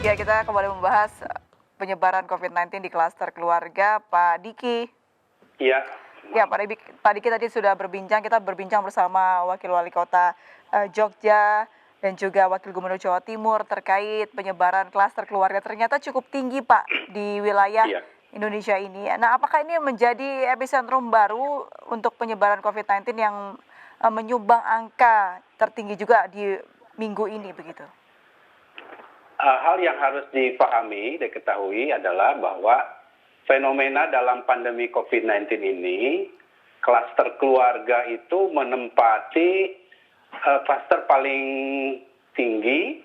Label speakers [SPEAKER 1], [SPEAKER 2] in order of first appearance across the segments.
[SPEAKER 1] Ya, kita kembali membahas penyebaran COVID-19 di klaster keluarga, Pak Diki.
[SPEAKER 2] Iya,
[SPEAKER 1] Ya, Pak Diki tadi sudah kita berbincang bersama Wakil Wali Kota Jogja dan juga Wakil Gubernur Jawa Timur terkait penyebaran klaster keluarga ternyata cukup tinggi, Pak, di wilayah
[SPEAKER 2] iya.
[SPEAKER 1] Indonesia ini. Nah, apakah ini menjadi epicentrum baru untuk penyebaran COVID-19 yang menyumbang angka tertinggi juga di minggu ini, begitu?
[SPEAKER 2] Hal yang harus dipahami, diketahui adalah bahwa fenomena dalam pandemi COVID-19 ini, klaster keluarga itu menempati klaster paling tinggi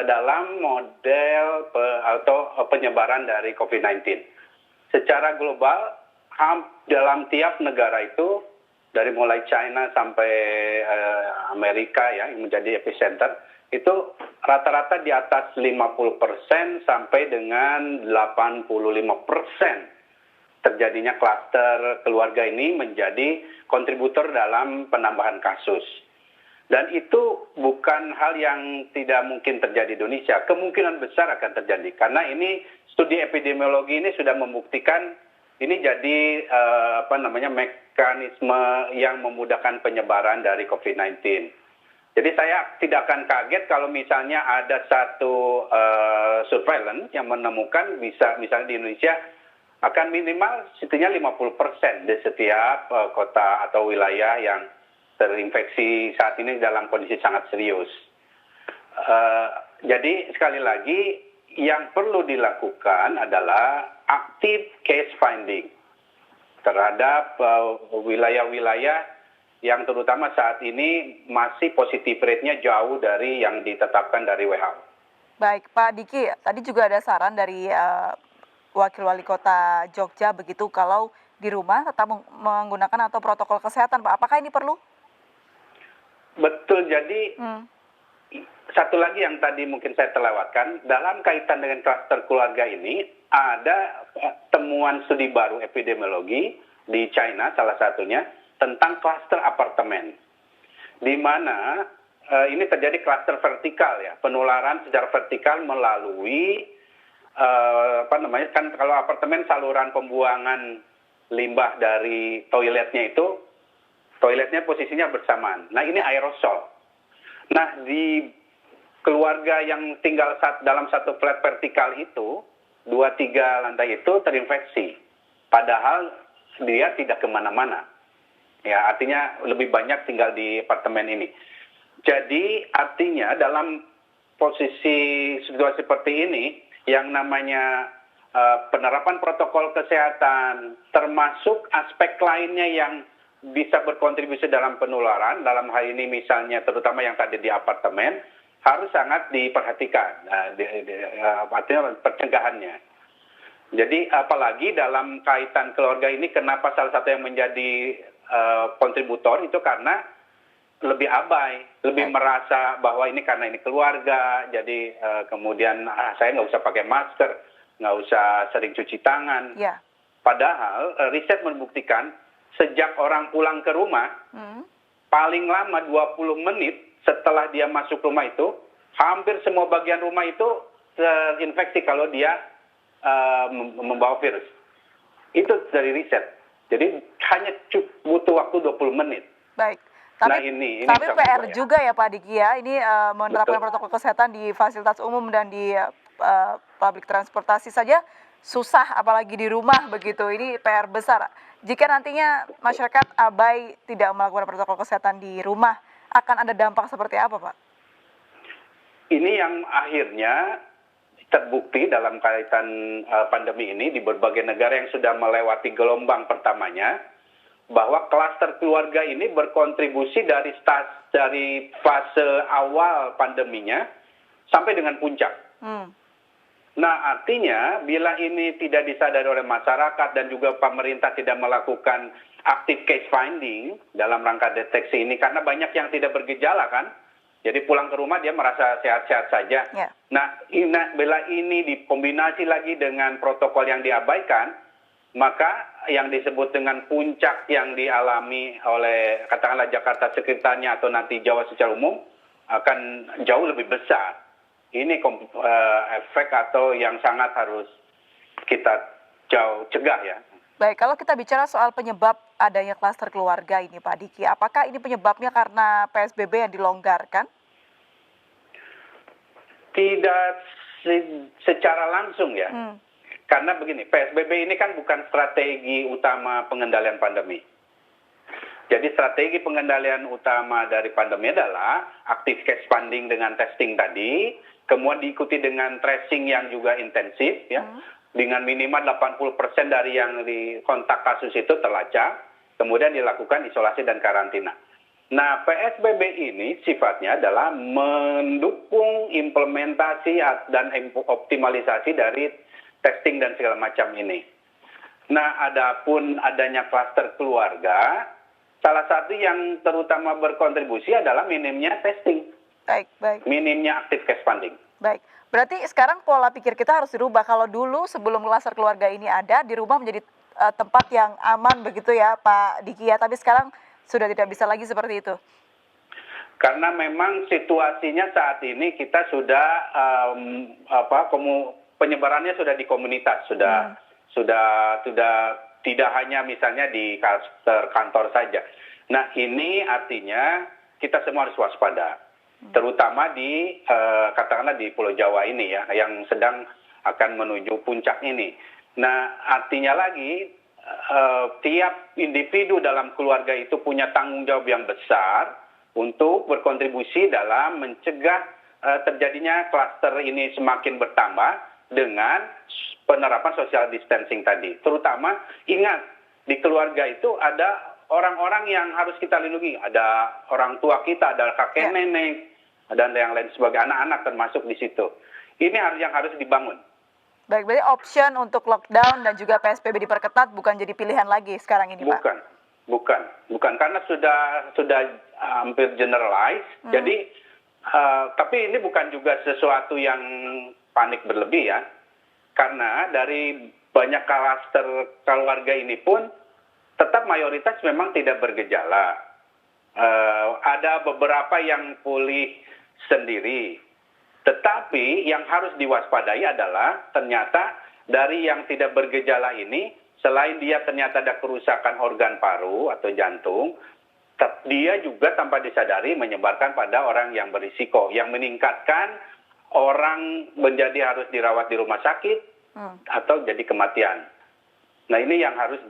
[SPEAKER 2] dalam model atau penyebaran dari COVID-19. Secara global, dalam tiap negara itu, dari mulai China sampai Amerika ya, yang menjadi epicenter, itu rata-rata di atas 50% sampai dengan 85% terjadinya klaster keluarga ini menjadi kontributor dalam penambahan kasus. Dan itu bukan hal yang tidak mungkin terjadi di Indonesia. Kemungkinan besar akan terjadi. Karena ini studi epidemiologi ini sudah membuktikan ini jadi mekanisme yang memudahkan penyebaran dari COVID-19. Jadi saya tidak akan kaget kalau misalnya ada satu surveillance yang menemukan bisa misalnya di Indonesia akan minimal setidaknya 50% di setiap kota atau wilayah yang terinfeksi saat ini dalam kondisi sangat serius. Jadi sekali lagi yang perlu dilakukan adalah active case finding terhadap wilayah-wilayah yang terutama saat ini masih positif rate-nya jauh dari yang ditetapkan dari WHO.
[SPEAKER 1] Baik, Pak Diki, tadi juga ada saran dari Wakil Wali Kota Jogja begitu kalau di rumah tetap menggunakan atau protokol kesehatan, Pak. Apakah ini perlu?
[SPEAKER 2] Betul, jadi satu lagi yang tadi mungkin saya terlewatkan, dalam kaitan dengan klaster keluarga ini ada temuan studi baru epidemiologi di China salah satunya tentang klaster apartemen, di mana ini terjadi klaster vertikal ya, penularan secara vertikal melalui kan kalau apartemen saluran pembuangan limbah dari toiletnya itu, toiletnya posisinya bersamaan. Nah ini aerosol. Nah di keluarga yang tinggal dalam satu flat vertikal itu, 2-3 lantai itu terinfeksi, padahal dia tidak kemana-mana. Ya, artinya lebih banyak tinggal di apartemen ini. Jadi artinya dalam posisi situasi seperti ini, yang namanya penerapan protokol kesehatan, termasuk aspek lainnya yang bisa berkontribusi dalam penularan, dalam hal ini misalnya terutama yang tadi di apartemen, harus sangat diperhatikan, artinya pencegahannya. Jadi apalagi dalam kaitan keluarga ini, kenapa salah satu yang menjadi kontributor itu karena lebih abai, lebih merasa bahwa ini karena ini keluarga, jadi kemudian saya nggak usah pakai masker, nggak usah sering cuci tangan.
[SPEAKER 1] Yeah.
[SPEAKER 2] Padahal riset membuktikan sejak orang pulang ke rumah, paling lama 20 menit setelah dia masuk rumah itu, hampir semua bagian rumah itu terinfeksi kalau dia membawa virus. Itu dari riset. Jadi hanya butuh waktu 20 menit.
[SPEAKER 1] Baik. Tapi,
[SPEAKER 2] nah, ini
[SPEAKER 1] PR juga ya Pak Diki ya, ini menerapkan protokol kesehatan di fasilitas umum dan di publik transportasi saja susah, apalagi di rumah begitu. Ini PR besar. Jika nantinya masyarakat abai tidak melakukan protokol kesehatan di rumah, akan ada dampak seperti apa, Pak?
[SPEAKER 2] Ini yang akhirnya terbukti dalam kaitan pandemi ini di berbagai negara yang sudah melewati gelombang pertamanya, bahwa klaster keluarga ini berkontribusi dari fase awal pandeminya sampai dengan puncak. Nah artinya bila ini tidak disadari oleh masyarakat dan juga pemerintah tidak melakukan active case finding dalam rangka deteksi ini, karena banyak yang tidak bergejala kan, jadi pulang ke rumah dia merasa sehat-sehat saja.
[SPEAKER 1] Yeah.
[SPEAKER 2] Nah bila ini dikombinasi lagi dengan protokol yang diabaikan, maka yang disebut dengan puncak yang dialami oleh katakanlah Jakarta sekitarnya atau nanti Jawa secara umum akan jauh lebih besar. ini efek atau yang sangat harus kita jauh cegah ya.
[SPEAKER 1] Baik, kalau kita bicara soal penyebab adanya klaster keluarga ini Pak Diki, apakah ini penyebabnya karena PSBB yang dilonggarkan?
[SPEAKER 2] Tidak secara langsung ya. Karena begini, PSBB ini kan bukan strategi utama pengendalian pandemi. Jadi strategi pengendalian utama dari pandemi adalah active case finding dengan testing tadi, kemudian diikuti dengan tracing yang juga intensif ya. Dengan minimal 80% dari yang di kontak kasus itu terlacak, kemudian dilakukan isolasi dan karantina. Nah, PSBB ini sifatnya adalah mendukung implementasi dan optimalisasi dari testing dan segala macam ini. Nah, adapun adanya klaster keluarga, salah satu yang terutama berkontribusi adalah minimnya testing.
[SPEAKER 1] Baik.
[SPEAKER 2] Minimnya active case finding.
[SPEAKER 1] Baik. Berarti sekarang pola pikir kita harus dirubah. Kalau dulu sebelum klaster keluarga ini ada, di rumah menjadi tempat yang aman begitu ya Pak Diki ya. Tapi sekarang sudah tidak bisa lagi seperti itu.
[SPEAKER 2] Karena memang situasinya saat ini kita sudah penyebarannya sudah di komunitas, sudah tidak hanya misalnya di klaster kantor saja. Nah, ini artinya kita semua harus waspada. Terutama di katakanlah di Pulau Jawa ini ya, yang sedang akan menuju puncak ini. Nah, artinya lagi tiap individu dalam keluarga itu punya tanggung jawab yang besar untuk berkontribusi dalam mencegah terjadinya klaster ini semakin bertambah dengan penerapan social distancing tadi. Terutama ingat, di keluarga itu ada orang-orang yang harus kita lindungi. Ada orang tua kita, ada kakek nenek, dan yang lain sebagai anak-anak termasuk di situ. Ini yang harus dibangun.
[SPEAKER 1] Baik, berarti option untuk lockdown dan juga PSBB diperketat bukan jadi pilihan lagi sekarang ini, Pak?
[SPEAKER 2] Bukan. Karena sudah hampir generalize. Jadi, tapi ini bukan juga sesuatu yang panik berlebih ya. Karena dari banyak klaster keluarga ini pun tetap mayoritas memang tidak bergejala. Ada beberapa yang pulih sendiri. Tetapi yang harus diwaspadai adalah ternyata dari yang tidak bergejala ini, selain dia ternyata ada kerusakan organ paru atau jantung, dia juga tanpa disadari menyebarkan pada orang yang berisiko, yang meningkatkan orang menjadi harus dirawat di rumah sakit atau jadi kematian. Nah, ini yang harus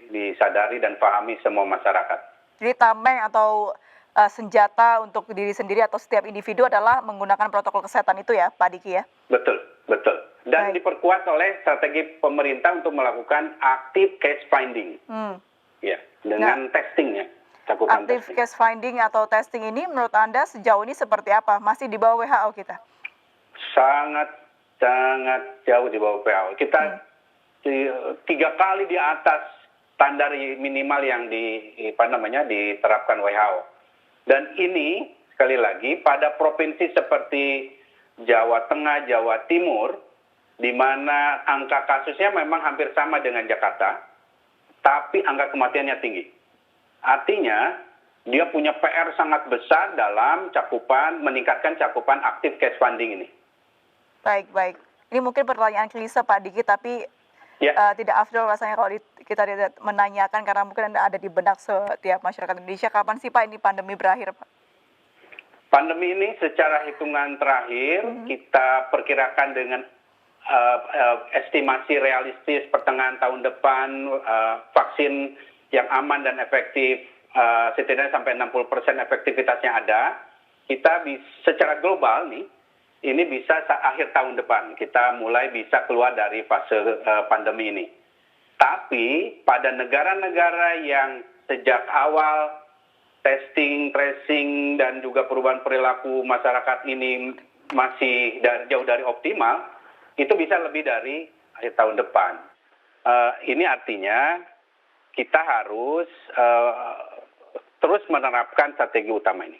[SPEAKER 2] disadari dan pahami semua masyarakat.
[SPEAKER 1] Jadi tameng atau senjata untuk diri sendiri atau setiap individu adalah menggunakan protokol kesehatan itu ya, Pak Diki ya?
[SPEAKER 2] Betul. Dan diperkuat oleh strategi pemerintah untuk melakukan active case finding. Ya, dengan testing ya.
[SPEAKER 1] Active case finding atau testing ini menurut Anda sejauh ini seperti apa? Masih di bawah WHO kita? Sangat
[SPEAKER 2] jauh di bawah WHO. Kita 3 kali di atas standar minimal yang diterapkan WHO. Dan ini sekali lagi pada provinsi seperti Jawa Tengah, Jawa Timur, di mana angka kasusnya memang hampir sama dengan Jakarta, tapi angka kematiannya tinggi. Artinya dia punya PR sangat besar dalam meningkatkan cakupan active case finding ini.
[SPEAKER 1] Baik. Ini mungkin pertanyaan klise Pak Diki, tapi tidak afdol rasanya kalau kita tidak menanyakan karena mungkin ada di benak setiap masyarakat Indonesia. Kapan sih Pak ini pandemi berakhir, Pak?
[SPEAKER 2] Pandemi ini secara hitungan terakhir kita perkirakan dengan estimasi realistis pertengahan tahun depan vaksin yang aman dan efektif setidaknya sampai 60% efektivitasnya ada. Kita secara global nih, ini bisa akhir tahun depan kita mulai bisa keluar dari fase pandemi ini. Tapi pada negara-negara yang sejak awal testing, tracing, dan juga perubahan perilaku masyarakat ini masih jauh dari optimal, itu bisa lebih dari akhir tahun depan. Ini artinya kita harus terus menerapkan strategi utama ini.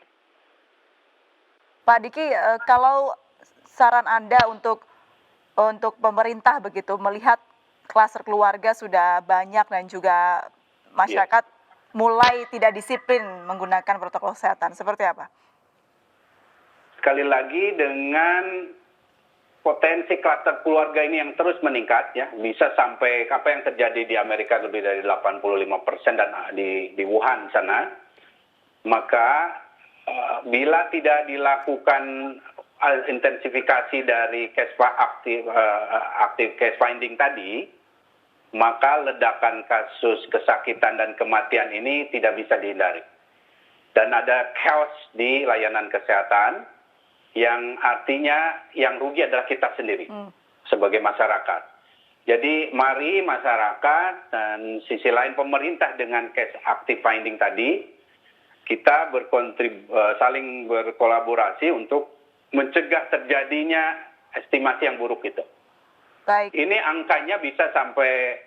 [SPEAKER 1] Pak Diki, kalau saran Anda untuk pemerintah begitu melihat klaster keluarga sudah banyak dan juga masyarakat mulai tidak disiplin menggunakan protokol kesehatan, seperti apa?
[SPEAKER 2] sekali lagi dengan potensi klaster keluarga ini yang terus meningkat ya, bisa sampai apa yang terjadi di Amerika lebih dari 85% dan di Wuhan sana, maka bila tidak dilakukan intensifikasi dari aktif case finding tadi, maka ledakan kasus kesakitan dan kematian ini tidak bisa dihindari. Dan ada chaos di layanan kesehatan, yang artinya yang rugi adalah kita sendiri sebagai masyarakat. Jadi mari masyarakat dan sisi lain pemerintah dengan case active finding tadi, kita saling berkolaborasi untuk mencegah terjadinya estimasi yang buruk itu.
[SPEAKER 1] Baik.
[SPEAKER 2] Ini angkanya bisa sampai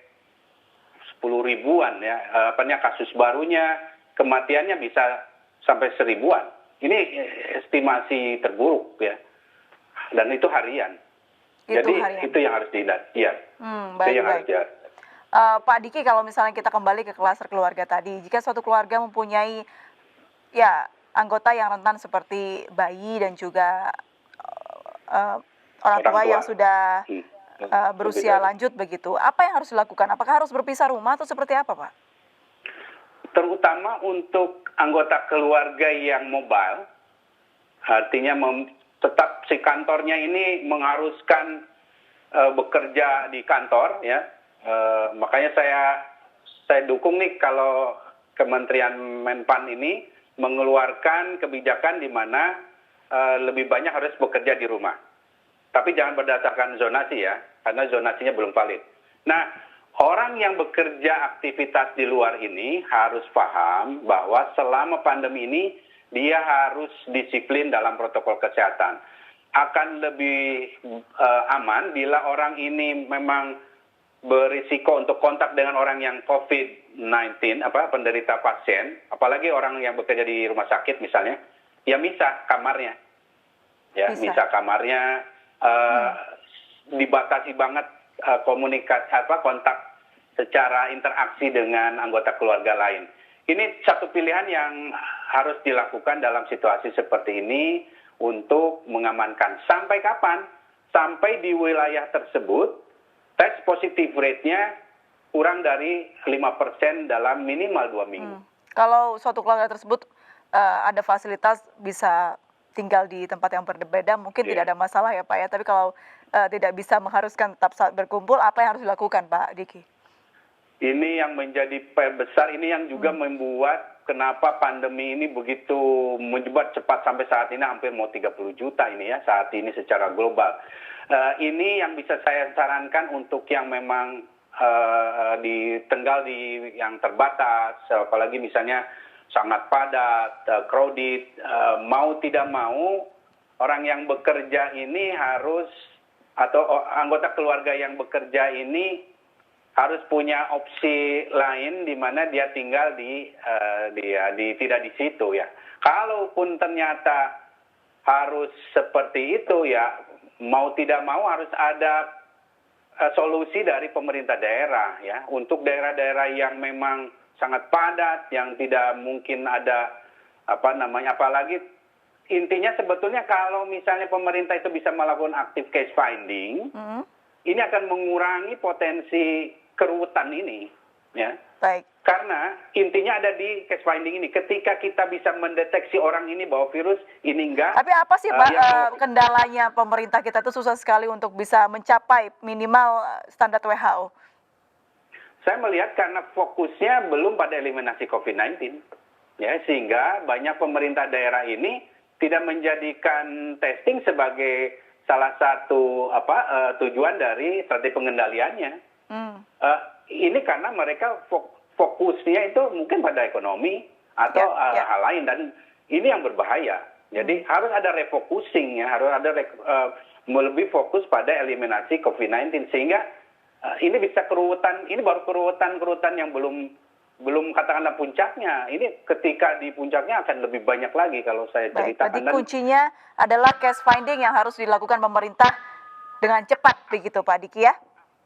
[SPEAKER 2] 10 ribuan ya, kasus barunya, kematiannya bisa sampai 1000-an. Ini estimasi terburuk ya, dan itu harian. Itu yang harus dihindari. Iya.
[SPEAKER 1] Baik. Pak Diki, kalau misalnya kita kembali ke klaster keluarga tadi, jika suatu keluarga mempunyai ya anggota yang rentan seperti bayi dan juga orang tua yang sudah berusia lanjut begitu, apa yang harus dilakukan? Apakah harus berpisah rumah atau seperti apa, Pak?
[SPEAKER 2] Terutama untuk anggota keluarga yang mobile, artinya tetap si kantornya ini mengharuskan bekerja di kantor ya. Makanya saya dukung nih kalau Kementerian Menpan ini mengeluarkan kebijakan di mana lebih banyak harus bekerja di rumah. Tapi jangan berdasarkan zonasi ya, karena zonasinya belum valid. Nah, orang yang bekerja aktivitas di luar ini harus paham bahwa selama pandemi ini dia harus disiplin dalam protokol kesehatan. Akan lebih aman bila orang ini memang berisiko untuk kontak dengan orang yang COVID-19, penderita pasien, apalagi orang yang bekerja di rumah sakit misalnya, ya misah kamarnya. Ya, misah kamarnya, dibatasi banget komunikasi kontak secara interaksi dengan anggota keluarga lain. Ini satu pilihan yang harus dilakukan dalam situasi seperti ini untuk mengamankan. Sampai kapan? Sampai di wilayah tersebut tes positif rate-nya kurang dari 5% dalam minimal 2 minggu.
[SPEAKER 1] Kalau suatu keluarga tersebut ada fasilitas bisa tinggal di tempat yang berbeda, mungkin tidak ada masalah ya Pak ya. Tapi kalau tidak bisa mengharuskan tetap saat berkumpul, apa yang harus dilakukan Pak Diki?
[SPEAKER 2] Ini yang menjadi PR besar, ini yang juga membuat kenapa pandemi ini begitu menyebar cepat sampai saat ini hampir mau 30 juta ini ya saat ini secara global. Ini yang bisa saya sarankan untuk yang memang tinggal di yang terbatas, apalagi misalnya sangat padat, crowded, mau tidak mau orang yang bekerja ini harus, atau anggota keluarga yang bekerja ini harus punya opsi lain di mana dia tinggal tidak di situ ya. Kalaupun ternyata harus seperti itu ya, mau tidak mau harus ada solusi dari pemerintah daerah ya, untuk daerah-daerah yang memang sangat padat, yang tidak mungkin ada apalagi intinya sebetulnya kalau misalnya pemerintah itu bisa melakukan active case finding, ini akan mengurangi potensi keruwetan ini ya.
[SPEAKER 1] Baik.
[SPEAKER 2] Karena intinya ada di case finding ini, ketika kita bisa mendeteksi orang ini bahwa virus ini enggak.
[SPEAKER 1] Tapi apa sih Pak kendalanya pemerintah kita tuh susah sekali untuk bisa mencapai minimal standar WHO?
[SPEAKER 2] Saya melihat karena fokusnya belum pada eliminasi COVID-19 ya, sehingga banyak pemerintah daerah ini tidak menjadikan testing sebagai salah satu tujuan dari strategi pengendaliannya. Ini karena mereka fokusnya itu mungkin pada ekonomi atau hal lain, dan ini yang berbahaya. Jadi harus ada refocusing ya, harus ada lebih fokus pada eliminasi COVID-19 sehingga ini bisa keruwetan. Ini baru keruwetan yang belum katakanlah puncaknya. Ini ketika di puncaknya akan lebih banyak lagi kalau saya ceritakan.
[SPEAKER 1] Jadi kuncinya adalah case finding yang harus dilakukan pemerintah dengan cepat begitu Pak Diki ya.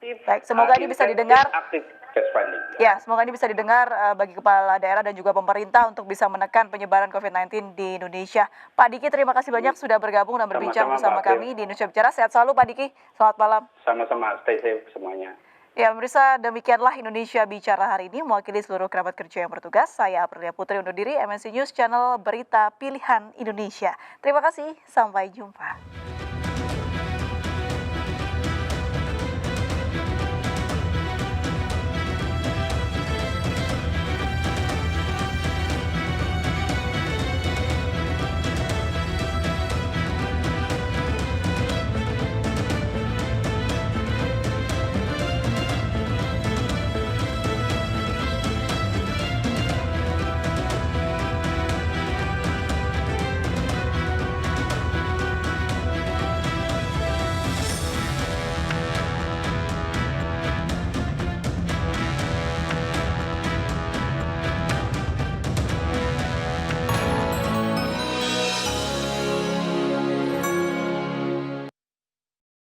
[SPEAKER 1] Baik, semoga ini bisa didengar.
[SPEAKER 2] case finding.
[SPEAKER 1] Ya, semoga ini bisa didengar bagi kepala daerah dan juga pemerintah untuk bisa menekan penyebaran COVID-19 di Indonesia. Pak Diki, terima kasih banyak sudah bergabung dan berbincang
[SPEAKER 2] Sama-sama,
[SPEAKER 1] bersama
[SPEAKER 2] Mbak April.
[SPEAKER 1] kami di Indonesia Bicara. Sehat selalu Pak Diki, selamat malam.
[SPEAKER 2] Sama-sama, stay safe semuanya.
[SPEAKER 1] Ya, pemirsa, demikianlah Indonesia Bicara hari ini. Mewakili seluruh kerabat kerja yang bertugas, saya Aprilia Putri undur diri, MNC News Channel Berita Pilihan Indonesia. Terima kasih, sampai jumpa.